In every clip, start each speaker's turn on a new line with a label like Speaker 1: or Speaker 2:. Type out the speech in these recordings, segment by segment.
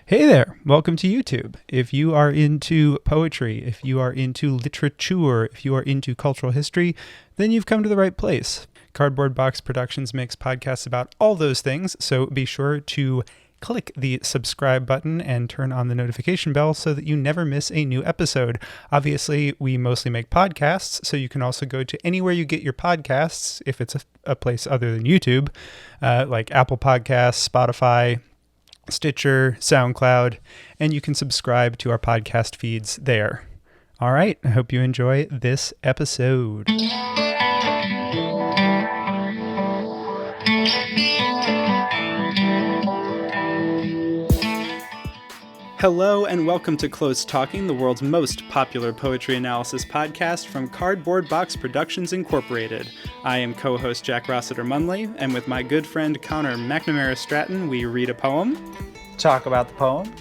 Speaker 1: Hey there, welcome to YouTube. If you are into poetry, if you are into literature, if you are into cultural history, then you've come to the right place. Cardboard Box Productions makes podcasts about all those things, so be sure to click the subscribe button and turn on the notification bell so that you never miss a new episode. Obviously, we mostly make podcasts, so you can also go to anywhere you get your podcasts, if it's a place other than YouTube, like Apple Podcasts, Spotify, Stitcher, SoundCloud, and you can subscribe to our podcast feeds there. All right, I hope you enjoy this episode. Hello and welcome to Close Talking, the world's most popular poetry analysis podcast from Cardboard Box Productions Incorporated. I am co-host Jack Rossiter Munley, and with my good friend Connor McNamara Stratton, we read a poem,
Speaker 2: talk about the poem,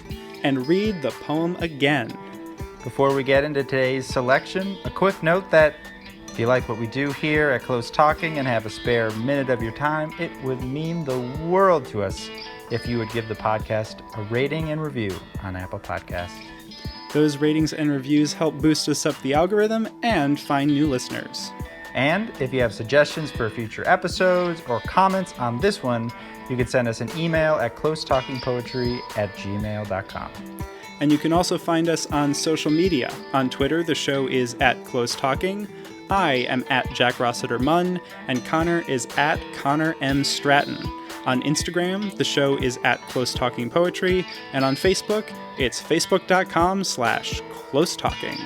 Speaker 1: and read the poem again.
Speaker 2: Before we get into today's selection, a quick note that if you like what we do here at Close Talking and have a spare minute of your time, it would mean the world to us if you would give the podcast a rating and review on Apple Podcasts.
Speaker 1: Those ratings and reviews help boost us up the algorithm and find new listeners.
Speaker 2: And if you have suggestions for future episodes or comments on this one, you can send us an email at closetalkingpoetry@gmail.com.
Speaker 1: And you can also find us on social media. On Twitter, the show is @CloseTalking. I am @Jack Rossiter Munn, and Connor is @Connor M. Stratton. On Instagram, the show is @CloseTalkingPoetry, and on Facebook, it's facebook.com/CloseTalking.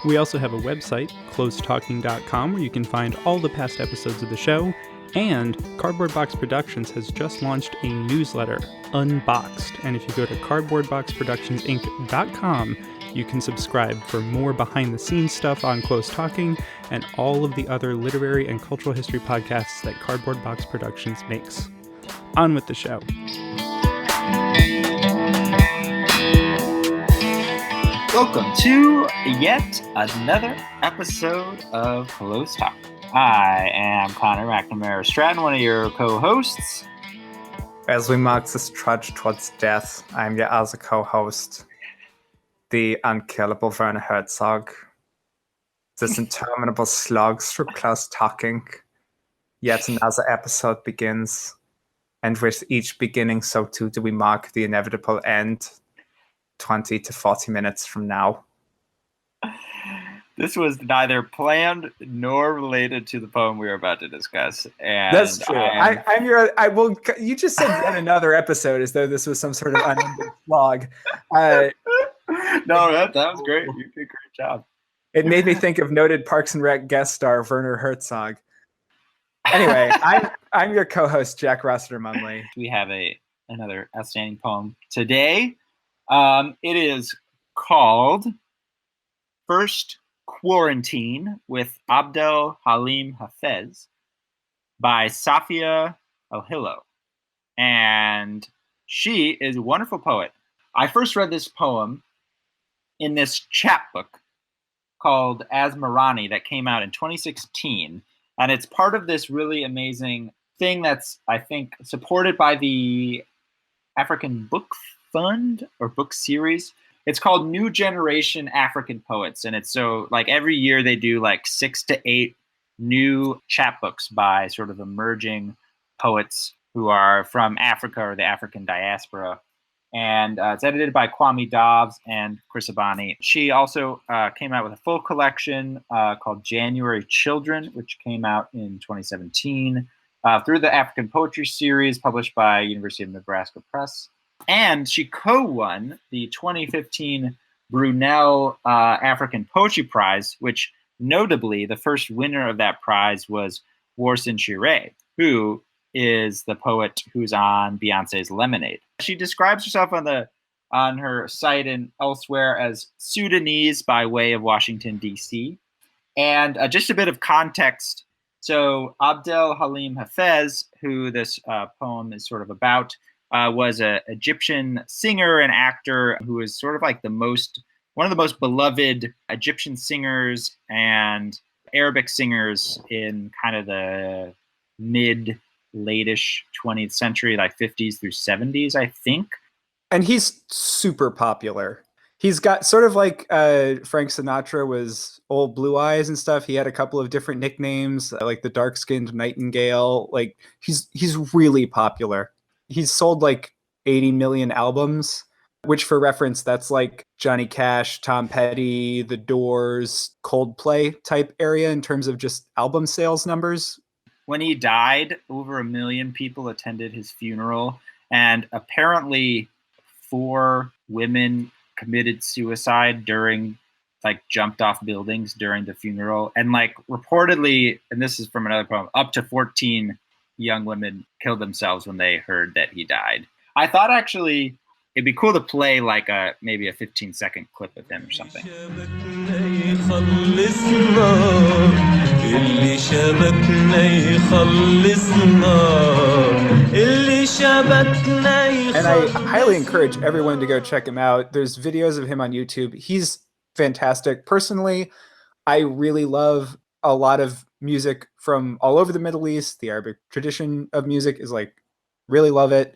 Speaker 1: We also have a website, closetalking.com, where you can find all the past episodes of the show, and Cardboard Box Productions has just launched a newsletter, Unboxed, and if you go to cardboardboxproductionsinc.com, you can subscribe for more behind-the-scenes stuff on Close Talking and all of the other literary and cultural history podcasts that Cardboard Box Productions makes. On with the show.
Speaker 3: Welcome to yet another episode of Close Talk. I am Connor McNamara Stratton, one of your co-hosts.
Speaker 4: As we mark this trudge towards death, I'm your other co-host, the unkillable Werner Herzog. This interminable slog through Close Talking. Yet another episode begins. And with each beginning, so too do we mark the inevitable end 20 to 40 minutes from now.
Speaker 3: This was neither planned nor related to the poem we are about to discuss. And
Speaker 4: that's true. You just said yet another episode as though this was some sort of unending slog.
Speaker 3: No, that was great. You did a great job.
Speaker 4: It made me think of noted Parks and Rec guest star Werner Herzog. Anyway, I'm your co-host, Jack Rossiter Munley.
Speaker 3: We have another outstanding poem today. It is called First Quarantine with Abdel Halim Hafez by Safia Elhillo. And she is a wonderful poet. I first read this poem in this chapbook called Asmarani that came out in 2016. And it's part of this really amazing thing that's, I think, supported by the African Book Fund or book series. It's called New Generation African Poets. And it's so, like, every year they do like 6 to 8 new chapbooks by sort of emerging poets who are from Africa or the African diaspora. And it's edited by Kwame Dobbs and Chris Abani. She also came out with a full collection called January Children, which came out in 2017 through the African Poetry Series published by University of Nebraska Press. And she co-won the 2015 Brunel African Poetry Prize, which notably the first winner of that prize was Warsan Shire, who is the poet who's on Beyonce's Lemonade. She describes herself on her site and elsewhere as Sudanese by way of Washington, D.C. And just a bit of context. So Abdel Halim Hafez, who this poem is sort of about, was an Egyptian singer and actor who is sort of like one of the most beloved Egyptian singers and Arabic singers in kind of the late-ish 20th century, like 50s through 70s, I think.
Speaker 5: And he's super popular. He's got sort of like Frank Sinatra was old Blue Eyes and stuff. He had a couple of different nicknames, like the dark-skinned Nightingale. Like he's really popular. He's sold like 80 million albums, which for reference, that's like Johnny Cash, Tom Petty, The Doors, Coldplay type area in terms of just album sales numbers.
Speaker 3: When he died, over 1 million people attended his funeral, and apparently 4 women committed suicide jumped off buildings during the funeral. And like reportedly, and this is from another poem, up to 14 young women killed themselves when they heard that he died. I thought actually it'd be cool to play like maybe a 15-second clip of him or something.
Speaker 5: And I highly encourage everyone to go check him out. There's videos of him on YouTube. He's fantastic. Personally, I really love a lot of music from all over the Middle East. The Arabic tradition of music is like, really love it.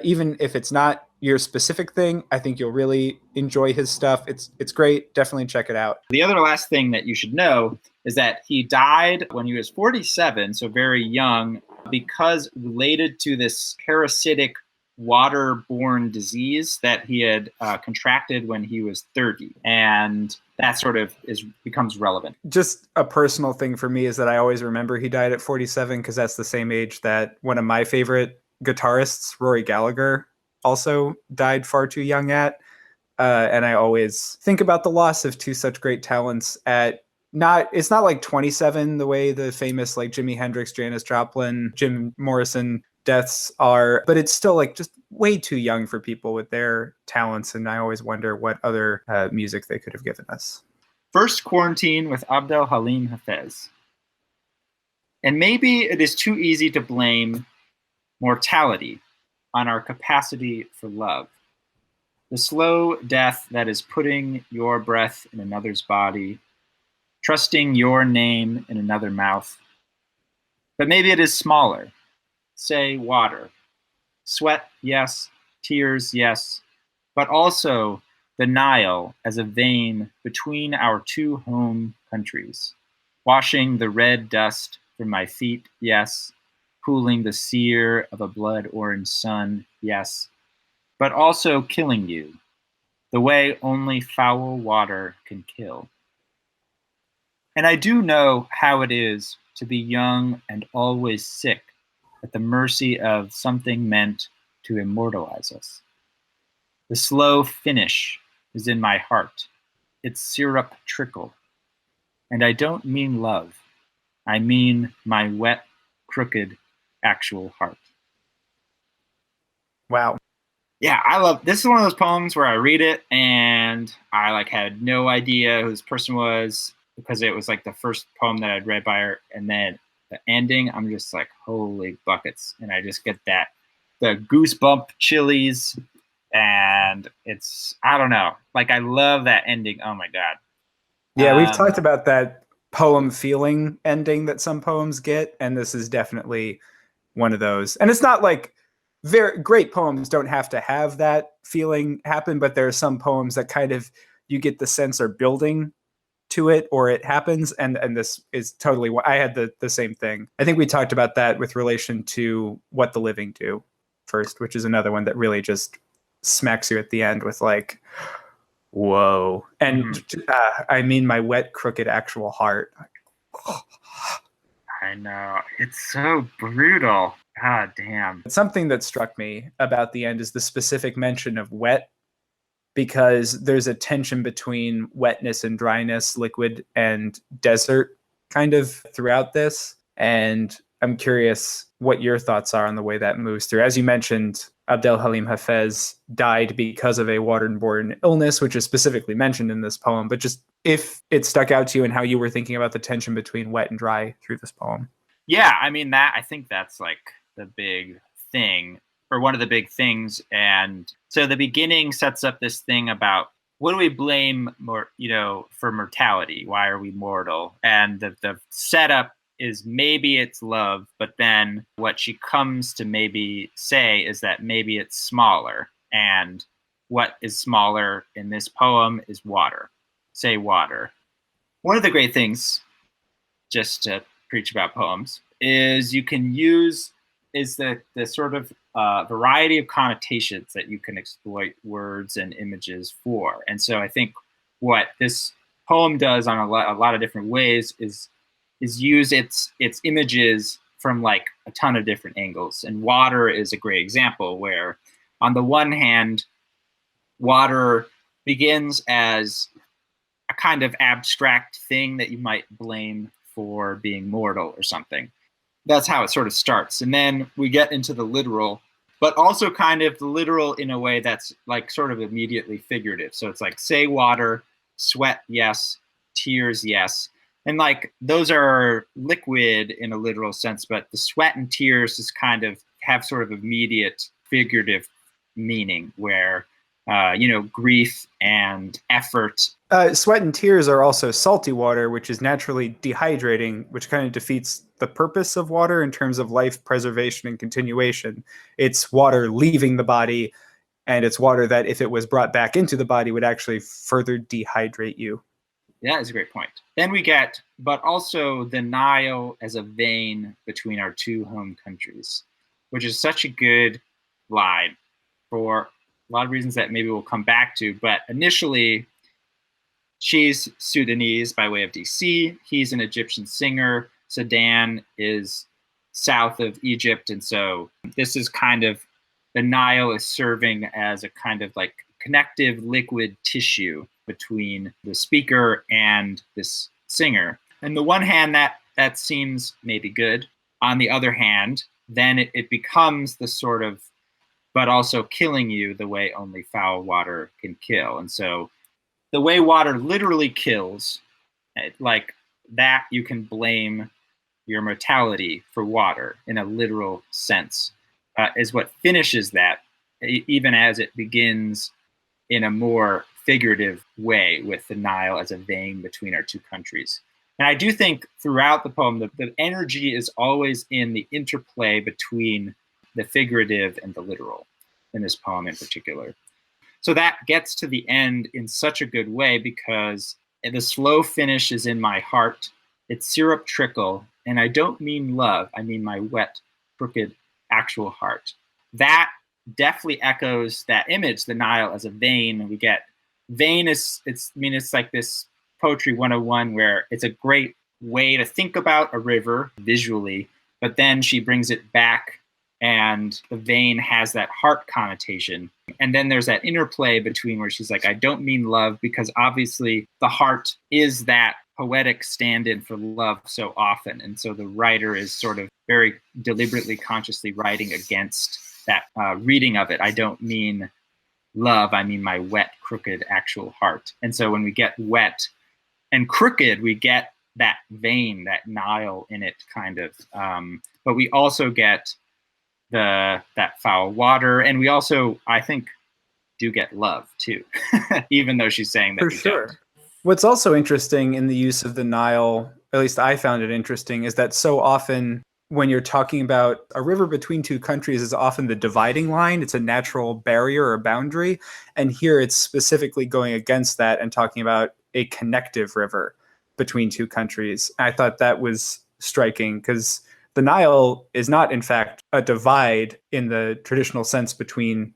Speaker 5: Even if it's not your specific thing, I think you'll really enjoy his stuff. It's great. Definitely check it out.
Speaker 3: The other last thing that you should know is that he died when he was 47, so very young, because related to this parasitic waterborne disease that he had contracted when he was 30. And that sort of becomes relevant.
Speaker 5: Just a personal thing for me is that I always remember he died at 47 because that's the same age that one of my favorite guitarists, Rory Gallagher, also died far too young at. And I always think about the loss of 2 such great talents it's not like 27 the way the famous like Jimi Hendrix, Janis Joplin, Jim Morrison deaths are, but it's still like just way too young for people with their talents. And I always wonder what other music they could have given us.
Speaker 3: First Quarantine with Abdel Halim Hafez. And maybe it is too easy to blame mortality on our capacity for love. The slow death that is putting your breath in another's body, trusting your name in another mouth. But maybe it is smaller. Say water. Sweat, yes. Tears, yes. But also the Nile as a vein between our 2 home countries. Washing the red dust from my feet, yes. Cooling the sear of a blood-orange sun, yes. But also killing you, the way only foul water can kill. And I do know how it is to be young and always sick at the mercy of something meant to immortalize us. The slow finish is in my heart, its syrup trickle. And I don't mean love. I mean my wet, crooked, actual heart.
Speaker 5: Wow.
Speaker 3: Yeah, this is one of those poems where I read it and I like had no idea who this person was because it was like the first poem that I'd read by her, and then the ending, I'm just like, holy buckets. And I just get the goosebump chilies, and it's, I don't know, like I love that ending. Oh my God.
Speaker 5: Yeah, we've talked about that poem feeling ending that some poems get, and this is definitely one of those. And it's not like very great poems don't have to have that feeling happen, but there are some poems that kind of you get the sense are building to it or it happens, and this is totally what I had the same thing. I think we talked about that with relation to What the Living Do first, which is another one that really just smacks you at the end with like, whoa. And I mean my wet, crooked, actual heart.
Speaker 3: I know. It's so brutal. God damn.
Speaker 5: Something that struck me about the end is the specific mention of wet, because there's a tension between wetness and dryness, liquid and desert kind of throughout this. And I'm curious what your thoughts are on the way that moves through. As you mentioned, Abdel Halim Hafez died because of a waterborne illness, which is specifically mentioned in this poem, but just if it stuck out to you and how you were thinking about the tension between wet and dry through this poem.
Speaker 3: Yeah, I mean, I think that's like the big thing, or one of the big things. And so the beginning sets up this thing about what do we blame for mortality? Why are we mortal? And the setup is maybe it's love, but then what she comes to maybe say is that maybe it's smaller. And what is smaller in this poem is water. Say water. One of the great things, just to preach about poems, is you can use the sort of variety of connotations that you can exploit words and images for. And so I think what this poem does on a lot of different ways is use its images from like a ton of different angles. And water is a great example where, on the one hand, water begins as a kind of abstract thing that you might blame for being mortal or something. That's how it sort of starts. And then we get into the literal, but also kind of the literal in a way that's like sort of immediately figurative. So it's like, say water, sweat, yes, tears, yes. And like those are liquid in a literal sense, but the sweat and tears is kind of have sort of immediate figurative meaning where, grief and effort.
Speaker 5: Sweat and tears are also salty water, which is naturally dehydrating, which kind of defeats the purpose of water in terms of life preservation and continuation. It's water leaving the body, and it's water that, if it was brought back into the body, would actually further dehydrate you.
Speaker 3: That is a great point. Then we get, but also the Nile as a vein between our two home countries, which is such a good line for a lot of reasons that maybe we'll come back to. But initially, she's Sudanese by way of DC. He's an Egyptian singer. Sudan is south of Egypt. And so this is kind of, the Nile is serving as a kind of like connective liquid tissue between the speaker and this singer. On the one hand, that seems maybe good. On the other hand, then it becomes the sort of, but also killing you the way only foul water can kill. And so the way water literally kills, like that, you can blame your mortality for water in a literal sense, is what finishes that, even as it begins in a more figurative way with the Nile as a vein between our two countries. And I do think throughout the poem, the energy is always in the interplay between the figurative and the literal in this poem in particular. So that gets to the end in such a good way because the slow finish is in my heart. It's syrup trickle, and I don't mean love. I mean my wet, crooked, actual heart. That definitely echoes that image, the Nile as a vein. We get vein it's like this poetry 101 where it's a great way to think about a river visually, but then she brings it back and the vein has that heart connotation. And then there's that interplay between where she's like, I don't mean love, because obviously the heart is that poetic stand-in for love so often. And so the writer is sort of very deliberately, consciously writing against that reading of it. I don't mean love, I mean my wet, crooked, actual heart. And so when we get wet and crooked, we get that vein, that Nile in it kind of. But we also get that foul water. And we also, I think, do get love too, even though she's saying that
Speaker 5: For
Speaker 3: we
Speaker 5: sure.
Speaker 3: don't.
Speaker 5: What's also interesting in the use of the Nile, at least I found it interesting, is that so often when you're talking about a river between two countries is often the dividing line. It's a natural barrier or boundary. And here it's specifically going against that and talking about a connective river between two countries. I thought that was striking because the Nile is not, in fact, a divide in the traditional sense between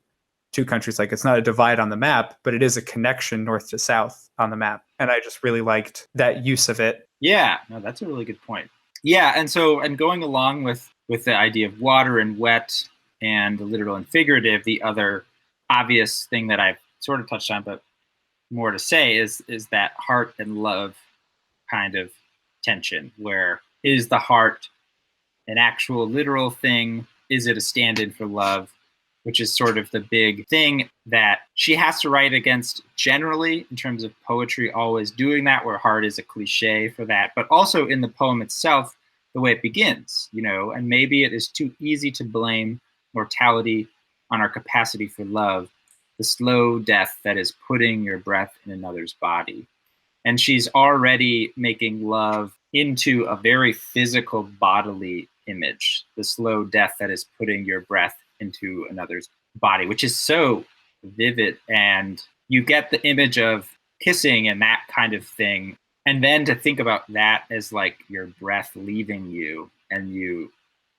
Speaker 5: two countries. Like, it's not a divide on the map, but it is a connection north to south on the map. And I just really liked that use of it.
Speaker 3: Yeah, no, that's a really good point. Yeah, and going along with the idea of water and wet and the literal and figurative, the other obvious thing that I've sort of touched on, but more to say, is that heart and love kind of tension, where is the heart an actual literal thing? Is it a stand-in for love? Which is sort of the big thing that she has to write against generally in terms of poetry, always doing that, where heart is a cliche for that, but also in the poem itself, the way it begins, and maybe it is too easy to blame mortality on our capacity for love, the slow death that is putting your breath in another's body. And she's already making love into a very physical bodily image, the slow death that is putting your breath into another's body, which is so vivid, and you get the image of kissing and that kind of thing. And then to think about that as like your breath leaving you and you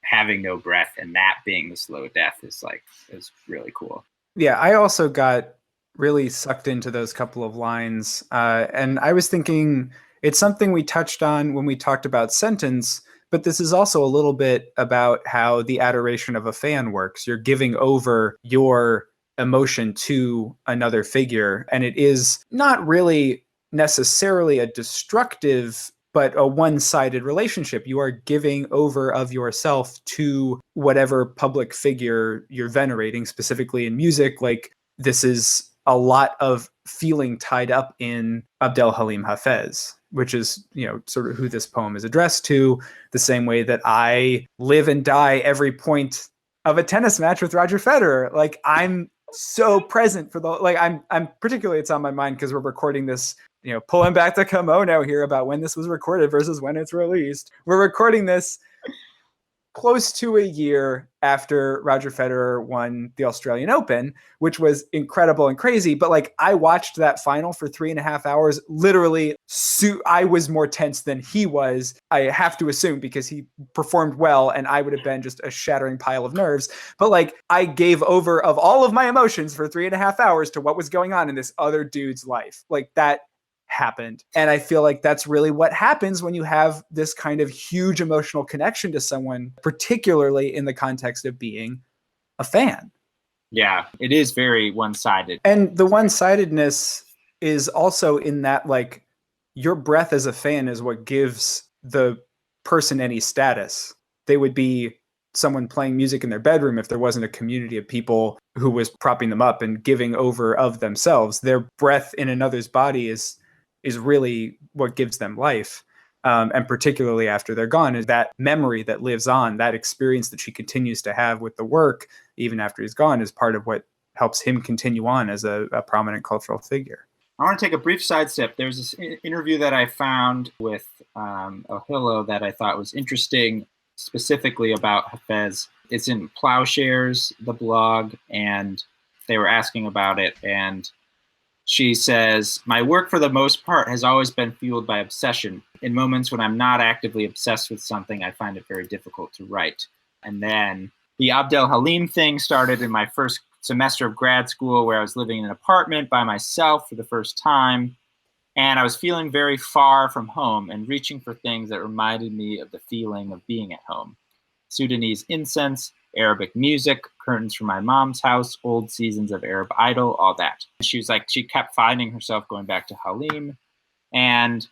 Speaker 3: having no breath and that being the slow death is really cool.
Speaker 5: Yeah, I also got really sucked into those couple of lines. And I was thinking it's something we touched on when we talked about sentence, but this is also a little bit about how the adoration of a fan works. You're giving over your emotion to another figure, and it is not really necessarily a destructive but a one-sided relationship. You are giving over of yourself to whatever public figure you're venerating, specifically in music. Like, this is a lot of feeling tied up in Abdel Halim Hafez, which is, sort of who this poem is addressed to, the same way that I live and die every point of a tennis match with Roger Federer. Like, I'm so present for I'm particularly, it's on my mind because we're recording this, pulling back the kimono here about when this was recorded versus when it's released. We're recording this close to a year after Roger Federer won the Australian Open, which was incredible and crazy. But I watched that final for 3.5 hours. Literally, I was more tense than he was, I have to assume, because he performed well and I would have been just a shattering pile of nerves. But I gave over of all of my emotions for 3.5 hours to what was going on in this other dude's life. That happened. And I feel like that's really what happens when you have this kind of huge emotional connection to someone, particularly in the context of being a fan.
Speaker 3: Yeah, it is very one-sided.
Speaker 5: And the one-sidedness is also in that, your breath as a fan is what gives the person any status. They would be someone playing music in their bedroom if there wasn't a community of people who was propping them up and giving over of themselves. Their breath in another's body is really what gives them life. And particularly after they're gone, is that memory that lives on, that experience that she continues to have with the work, even after he's gone, is part of what helps him continue on as a prominent cultural figure.
Speaker 3: I want to take a brief sidestep. There's this interview that I found with Elhillo that I thought was interesting, specifically about Hafez. It's in Plowshares, the blog, and they were asking about it. And she says, "My work for the most part has always been fueled by obsession. In moments when I'm not actively obsessed with something, I find it very difficult to write." And then the Abdel Halim thing started in my first semester of grad school, where I was living in an apartment by myself for the first time. And I was feeling very far from home and reaching for things that reminded me of the feeling of being at home. Sudanese incense, Arabic music, curtains from my mom's house, old seasons of Arab Idol, all that. She was like, she kept finding herself going back to Halim. And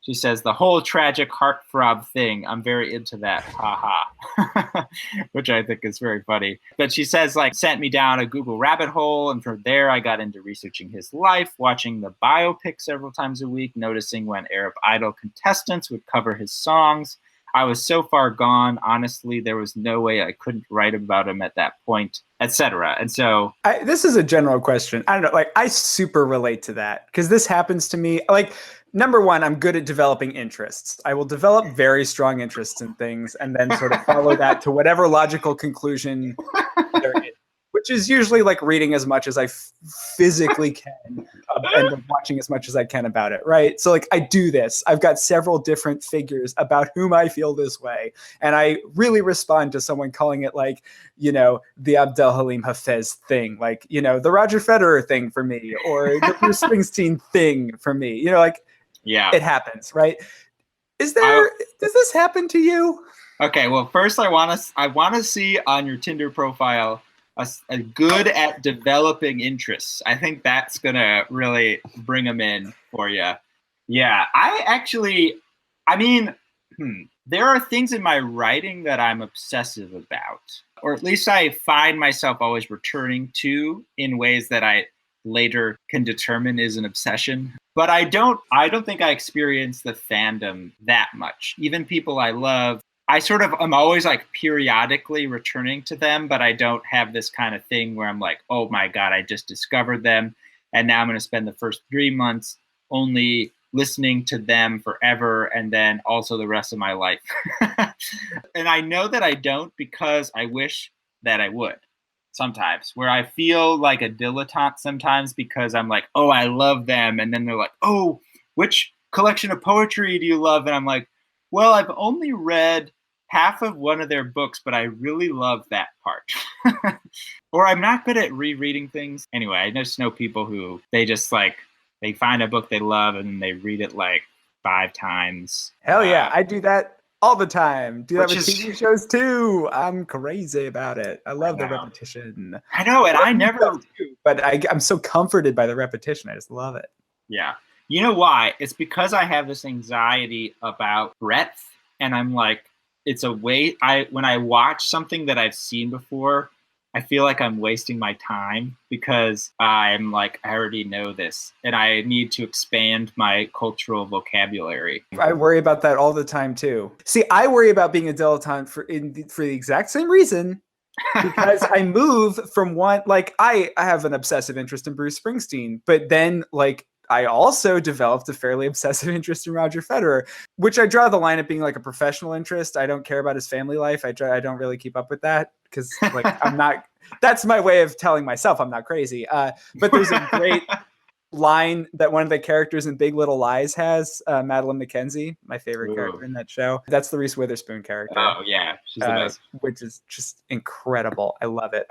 Speaker 3: she says, "The whole tragic heartthrob thing, I'm very into that, haha," which I think is very funny. But she says, sent me down a Google rabbit hole. And from there, I got into researching his life, watching the biopic several times a week, noticing when Arab Idol contestants would cover his songs. I was so far gone, honestly, there was no way I couldn't write about him at that point, etc. And so
Speaker 5: this is a general question. I don't know, I super relate to that because this happens to me. Number one, I'm good at developing interests. I will develop very strong interests in things and then sort of follow that to whatever logical conclusion there is, which is usually reading as much as I physically can and watching as much as I can about it, right? So I do this. I've got several different figures about whom I feel this way. And I really respond to someone calling it the Abdel Halim Hafez thing, the Roger Federer thing for me, or the Bruce Springsteen thing for me.
Speaker 3: yeah,
Speaker 5: it happens, right? Does this happen to you?
Speaker 3: Okay, well, first I want to see on your Tinder profile a good at developing interests. I think that's going to really bring them in for you. Yeah, there are things in my writing that I'm obsessive about, or at least I find myself always returning to in ways that I later can determine is an obsession. But I don't think I experience the fandom that much. Even people I love, I'm always periodically returning to them, but I don't have this kind of thing where I'm like, oh my God, I just discovered them. And now I'm going to spend the first 3 months only listening to them forever. And then also the rest of my life. And I know that I don't because I wish that I would. sometimes, where I feel like a dilettante sometimes because I'm like, oh, I love them. And then they're like, oh, which collection of poetry do you love? And I'm like, well, I've only read half of one of their books, but I really love that part. Or I'm not good at rereading things. Anyway, I just know people who they find a book they love and they read it like 5 times.
Speaker 5: Hell yeah, I do that all the time. Do that with
Speaker 3: Which
Speaker 5: TV shows too. I'm crazy about it. I love the repetition.
Speaker 3: I know, and I never
Speaker 5: do, but I'm so comforted by the repetition. I just love it.
Speaker 3: Yeah. You know why? It's because I have this anxiety about breadth, and I'm like, it's a way. When I watch something that I've seen before, I feel like I'm wasting my time because I'm like, I already know this, and I need to expand my cultural vocabulary.
Speaker 5: I worry about that all the time too. See, I worry about being a dilettante for the exact same reason. Because I move from one, like I have an obsessive interest in Bruce Springsteen, but then like I also developed a fairly obsessive interest in Roger Federer, which I draw the line at being like a professional interest. I don't care about his family life. I don't really keep up with that because like I'm not. That's my way of telling myself I'm not crazy. But there's a great line that one of the characters in Big Little Lies has, Madeline McKenzie, my favorite character in that show. That's the Reese Witherspoon character.
Speaker 3: Oh yeah, she's the best.
Speaker 5: Which is just incredible. I love it.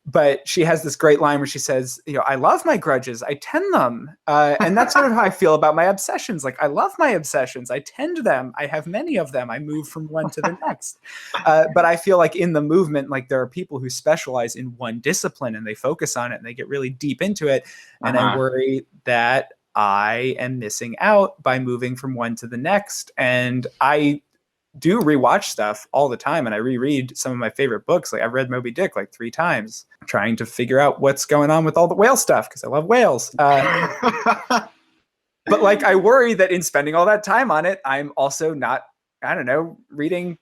Speaker 5: But she has this great line where she says, I love my grudges. I tend them. And that's sort of how I feel about my obsessions. Like, I love my obsessions. I tend them. I have many of them. I move from one to the next. But I feel like in the movement, like there are people who specialize in one discipline and they focus on it and they get really deep into it. And I worry that I am missing out by moving from one to the next. And I do rewatch stuff all the time, and I reread some of my favorite books. Like I've read Moby Dick like 3 times, trying to figure out what's going on with all the whale stuff because I love whales. But like I worry that in spending all that time on it, I'm also not, I don't know, reading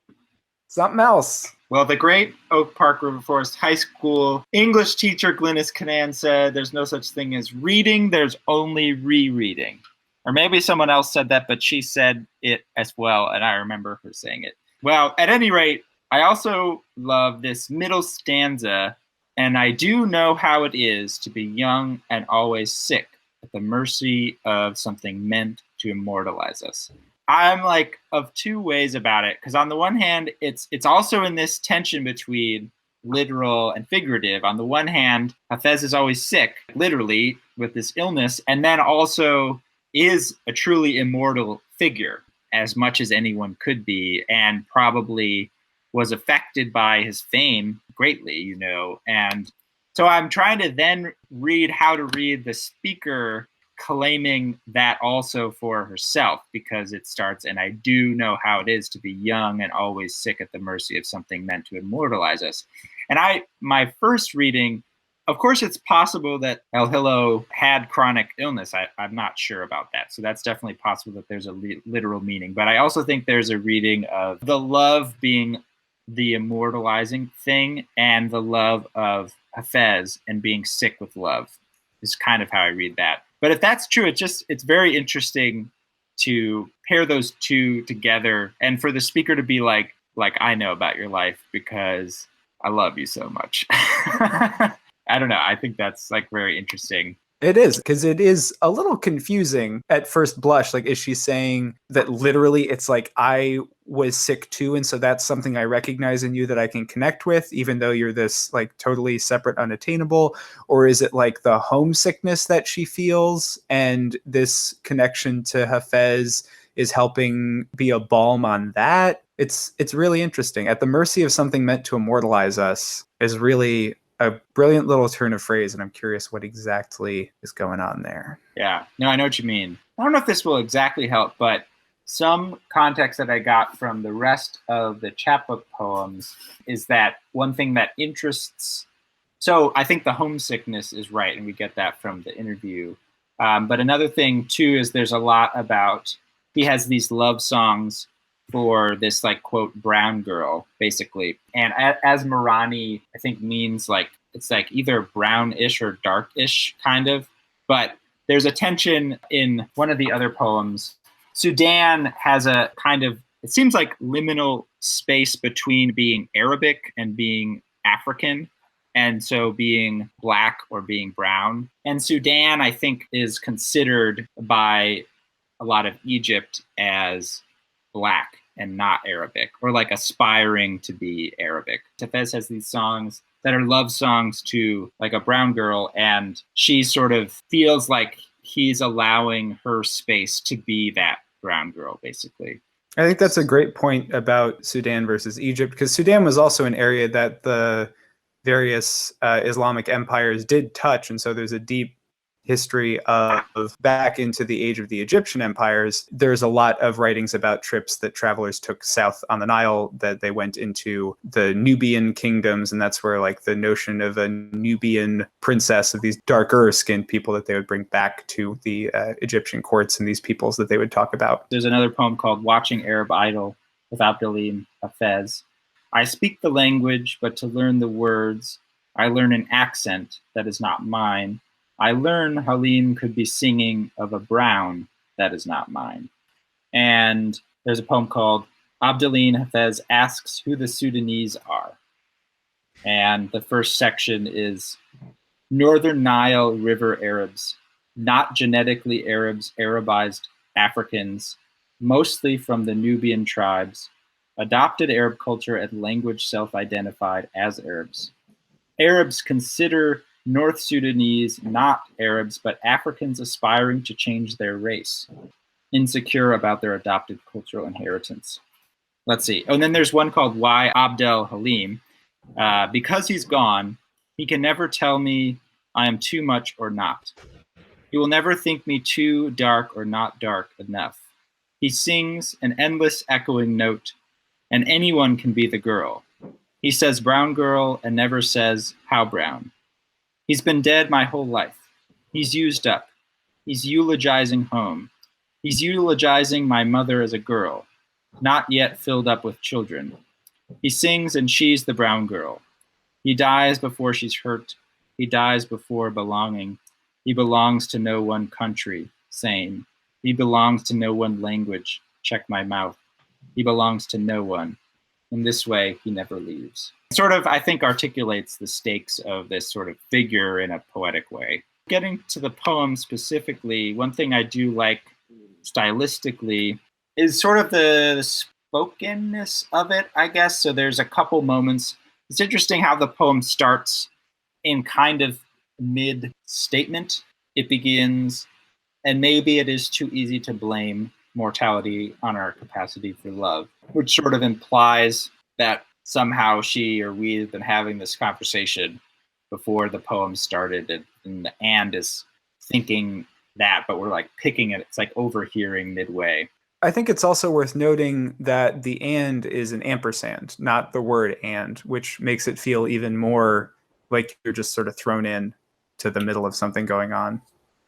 Speaker 5: something else.
Speaker 3: Well, the great Oak Park River Forest High School English teacher Glynis Canaan said, there's no such thing as reading, there's only rereading. Or maybe someone else said that, but she said it as well, and I remember her saying it. Well, at any rate, I also love this middle stanza, and I do know how it is to be young and always sick at the mercy of something meant to immortalize us. I'm like of 2 ways about it, because on the one hand, it's also in this tension between literal and figurative. On the one hand, Hafez is always sick, literally, with this illness, and then also is a truly immortal figure, as much as anyone could be, and probably was affected by his fame greatly, And so I'm trying to then read how to read the speaker claiming that also for herself, because it starts, and I do know how it is to be young and always sick at the mercy of something meant to immortalize us. And my first reading, of course, it's possible that Elhillo had chronic illness. I'm not sure about that. So that's definitely possible that there's a literal meaning. But I also think there's a reading of the love being the immortalizing thing and the love of Hafez and being sick with love is kind of how I read that. But if that's true, it's very interesting to pair those 2 together and for the speaker to be like I know about your life because I love you so much. I don't know. I think that's like very interesting.
Speaker 5: It is, because it is a little confusing at first blush. Like, is she saying that literally it's like I was sick too, and so that's something I recognize in you that I can connect with, even though you're this like totally separate, unattainable? Or is it like the homesickness that she feels, and this connection to Hafez is helping be a balm on that? It's really interesting. At the mercy of something meant to immortalize us is really a brilliant little turn of phrase, and I'm curious what exactly is going on there.
Speaker 3: Yeah, no, I know what you mean. I don't know if this will exactly help, but some context that I got from the rest of the chapbook poems is that one thing that interests. So I think the homesickness is right, and we get that from the interview. But another thing too is there's a lot about, he has these love songs for this like quote brown girl basically, and as Marani I think means like it's like either brownish or darkish kind of, but there's a tension in one of the other poems. Sudan has a kind of, it seems like liminal space between being Arabic and being African, and so being black or being brown. And Sudan, I think, is considered by a lot of Egypt as black and not Arabic, or like aspiring to be Arabic. Hafez has these songs that are love songs to like a brown girl, and she sort of feels like he's allowing her space to be that brown girl, basically.
Speaker 5: I think that's a great point about Sudan versus Egypt, because Sudan was also an area that the various Islamic empires did touch. And so there's a deep history of back into the age of the Egyptian empires. There's a lot of writings about trips that travelers took south on the Nile, that they went into the Nubian kingdoms. And that's where like the notion of a Nubian princess, of these darker skinned people that they would bring back to the Egyptian courts, and these peoples that they would talk about.
Speaker 3: There's another poem called Watching Arab Idol with Abdel Halim Hafez. I speak the language, but to learn the words, I learn an accent that is not mine. I learn Halim could be singing of a brown that is not mine. And there's a poem called Abdel Halim Hafez asks who the Sudanese are. And the first section is Northern Nile River Arabs, not genetically Arabs, Arabized Africans, mostly from the Nubian tribes, adopted Arab culture and language self-identified as Arabs. Arabs consider North Sudanese not Arabs, but Africans aspiring to change their race, insecure about their adopted cultural inheritance. Let's see. Oh, and then there's one called Why Abdel Halim. Because he's gone, he can never tell me I am too much or not. He will never think me too dark or not dark enough. He sings an endless echoing note, and anyone can be the girl. He says brown girl and never says how brown. He's been dead my whole life. He's used up. He's eulogizing home. He's eulogizing my mother as a girl, not yet filled up with children. He sings and she's the brown girl. He dies before she's hurt. He dies before belonging. He belongs to no one country, same. He belongs to no one language, check my mouth. He belongs to no one. In this way, he never leaves. Sort of, I think, articulates the stakes of this sort of figure in a poetic way. Getting to the poem specifically, one thing I do like stylistically is sort of the spokenness of it, I guess. So there's a couple moments. It's interesting how the poem starts in kind of mid-statement. It begins, and maybe it is too easy to blame mortality on our capacity for love, which sort of implies that somehow she or we have been having this conversation before the poem started, and the and is thinking that, but we're like picking it. It's like overhearing midway.
Speaker 5: I think it's also worth noting that the and is an ampersand, not the word and, which makes it feel even more like you're just sort of thrown in to the middle of something going on.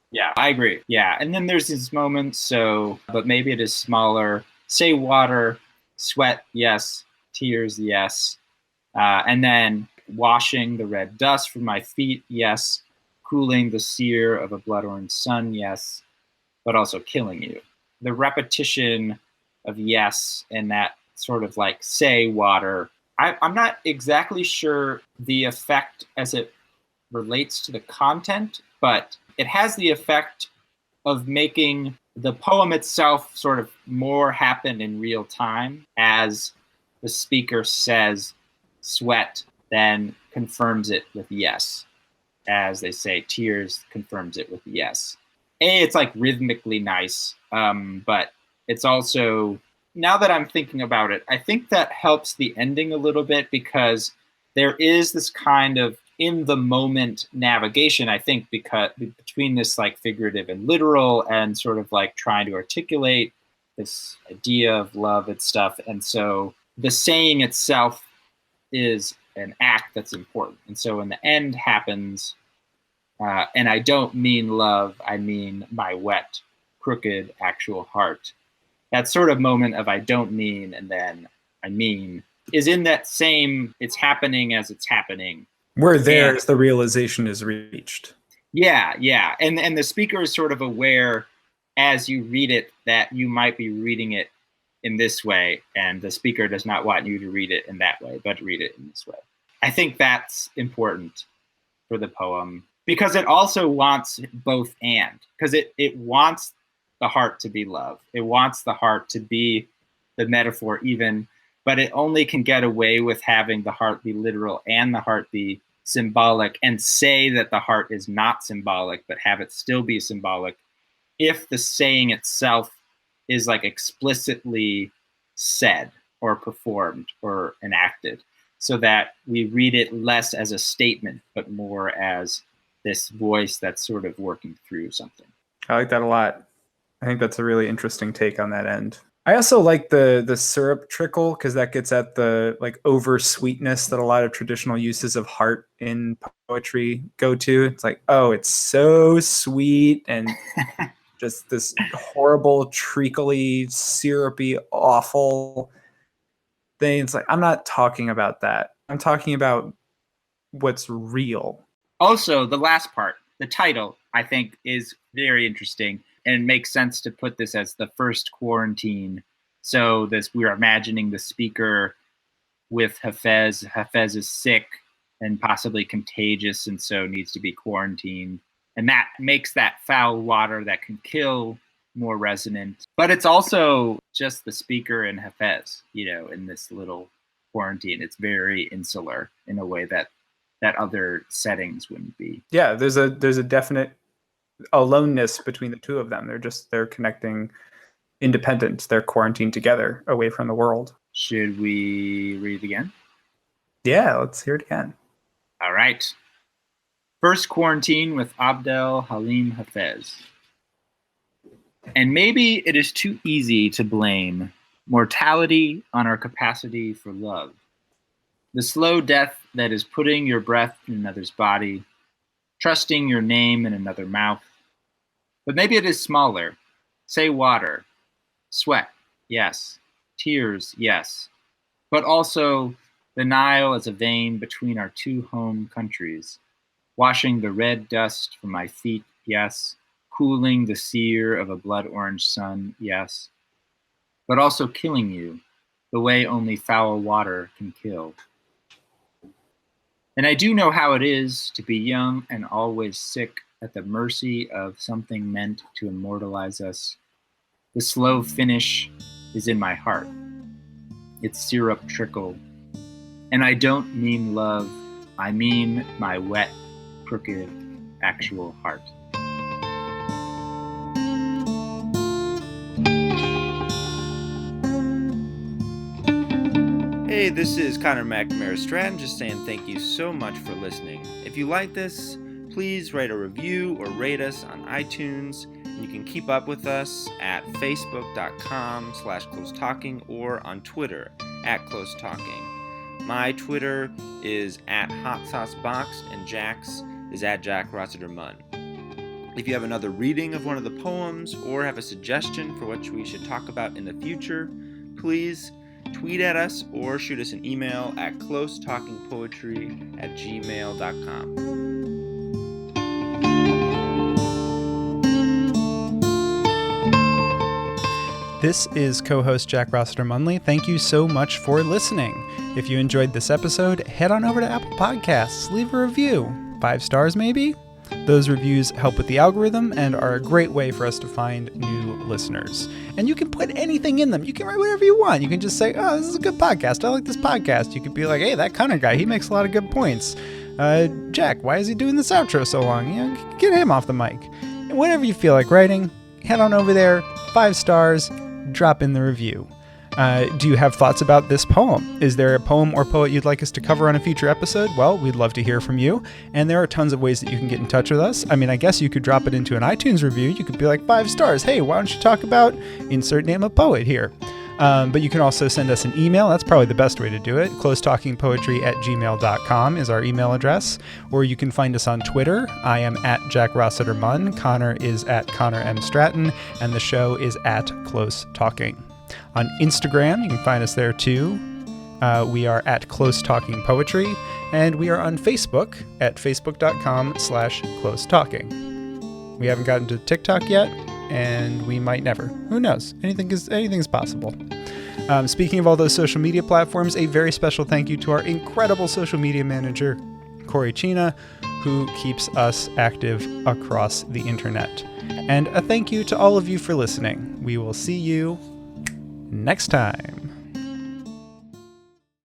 Speaker 3: Yeah, I agree. Yeah, and then there's these moments, but maybe it is smaller. Say water, sweat, yes. Tears, yes. And then washing the red dust from my feet, yes. Cooling the sear of a blood-orange sun, yes. But also killing you. The repetition of yes and that sort of like say water. I'm not exactly sure the effect as it relates to the content, but it has the effect of making the poem itself sort of more happen in real time as the speaker says sweat, then confirms it with yes. As they say, tears confirms it with yes. It's like rhythmically nice, but it's also, now that I'm thinking about it, I think that helps the ending a little bit because there is this kind of in the moment navigation, I think, because between this like figurative and literal and sort of like trying to articulate this idea of love and stuff. And so the saying itself is an act that's important. And so when the end happens, and I don't mean love, I mean my wet, crooked, actual heart. That sort of moment of I don't mean and then I mean is in that same, it's happening as it's happening.
Speaker 5: Where there's the realization is reached.
Speaker 3: Yeah, yeah. And the speaker is sort of aware as you read it that you might be reading it in this way, and the speaker does not want you to read it in that way, but read it in this way. I think that's important for the poem because it also wants both and, because it wants the heart to be love. It wants the heart to be the metaphor even, but it only can get away with having the heart be literal and the heart be symbolic, and say that the heart is not symbolic, but have it still be symbolic if the saying itself is like explicitly said or performed or enacted, so that we read it less as a statement, but more as this voice that's sort of working through something.
Speaker 5: I like that a lot. I think that's a really interesting take on that end. I also like the syrup trickle because that gets at the like over sweetness that a lot of traditional uses of heart in poetry go to. It's like, oh, it's so sweet and just this horrible, treacly, syrupy, awful thing. It's like, I'm not talking about that. I'm talking about what's real.
Speaker 3: Also, the last part, the title, I think is very interesting. And it makes sense to put this as the first quarantine. So we're imagining the speaker with Hafez. Hafez is sick and possibly contagious, and so needs to be quarantined. And that makes that foul water that can kill more resonant. But it's also just the speaker and Hafez, in this little quarantine. It's very insular in a way that other settings wouldn't be.
Speaker 5: Yeah, there's a definite aloneness between the two of them. They're connecting independent. They're quarantined together away from the world.
Speaker 3: Should we read it again?
Speaker 5: Yeah, let's hear it again.
Speaker 3: All right. First Quarantine with Abdel Halim Hafez. And maybe it is too easy to blame mortality on our capacity for love. The slow death that is putting your breath in another's body, trusting your name in another mouth. But maybe it is smaller. Say water, sweat, yes, tears, yes. But also the Nile as a vein between our two home countries, washing the red dust from my feet, yes, cooling the sear of a blood orange sun, yes. But also killing you, the way only foul water can kill. And I do know how it is to be young and always sick, at the mercy of something meant to immortalize us. The slow finish is in my heart. Its syrup trickle. And I don't mean love, I mean my wet, crooked, actual heart.
Speaker 2: Hey, this is Connor McNamara Stratton, just saying thank you so much for listening. If you like this, please write a review or rate us on iTunes. You can keep up with us at facebook.com/closetalking or on Twitter @closetalking. My Twitter is @hotsaucebox and Jack's is @JackRossiterMunn. If you have another reading of one of the poems or have a suggestion for what we should talk about in the future, please tweet at us or shoot us an email at closetalkingpoetry@gmail.com.
Speaker 1: This is co-host Jack Rossiter Munley. Thank you so much for listening. If you enjoyed this episode, head on over to Apple Podcasts, leave a review. 5 stars maybe? Those reviews help with the algorithm and are a great way for us to find new listeners. And you can put anything in them. You can write whatever you want. You can just say, oh, this is a good podcast. I like this podcast. You could be like, hey, that Connor guy, he makes a lot of good points. Jack, why is he doing this outro so long? Get him off the mic. And whatever you feel like writing, head on over there, 5 stars, drop in the review. Do you have thoughts about this poem? Is there a poem or poet you'd like us to cover on a future episode? Well, we'd love to hear from you. And there are tons of ways that you can get in touch with us. I mean, I guess you could drop it into an iTunes review. You could be like 5 stars. Hey, why don't you talk about insert name of poet here? But you can also send us an email. That's probably the best way to do it. closetalkingpoetry@gmail.com is our email address. Or you can find us on Twitter. I am @JackRossiterMunn. Connor is @ConnorMStratton. And the show is @CloseTalking. On Instagram, you can find us there too. We are @CloseTalkingPoetry. And we are on Facebook at facebook.com/CloseTalking. We haven't gotten to TikTok yet. And we might never. Who knows? Anything is possible. Speaking of all those social media platforms, a very special thank you to our incredible social media manager, Corey Chena, who keeps us active across the internet. And a thank you to all of you for listening. We will see you next time.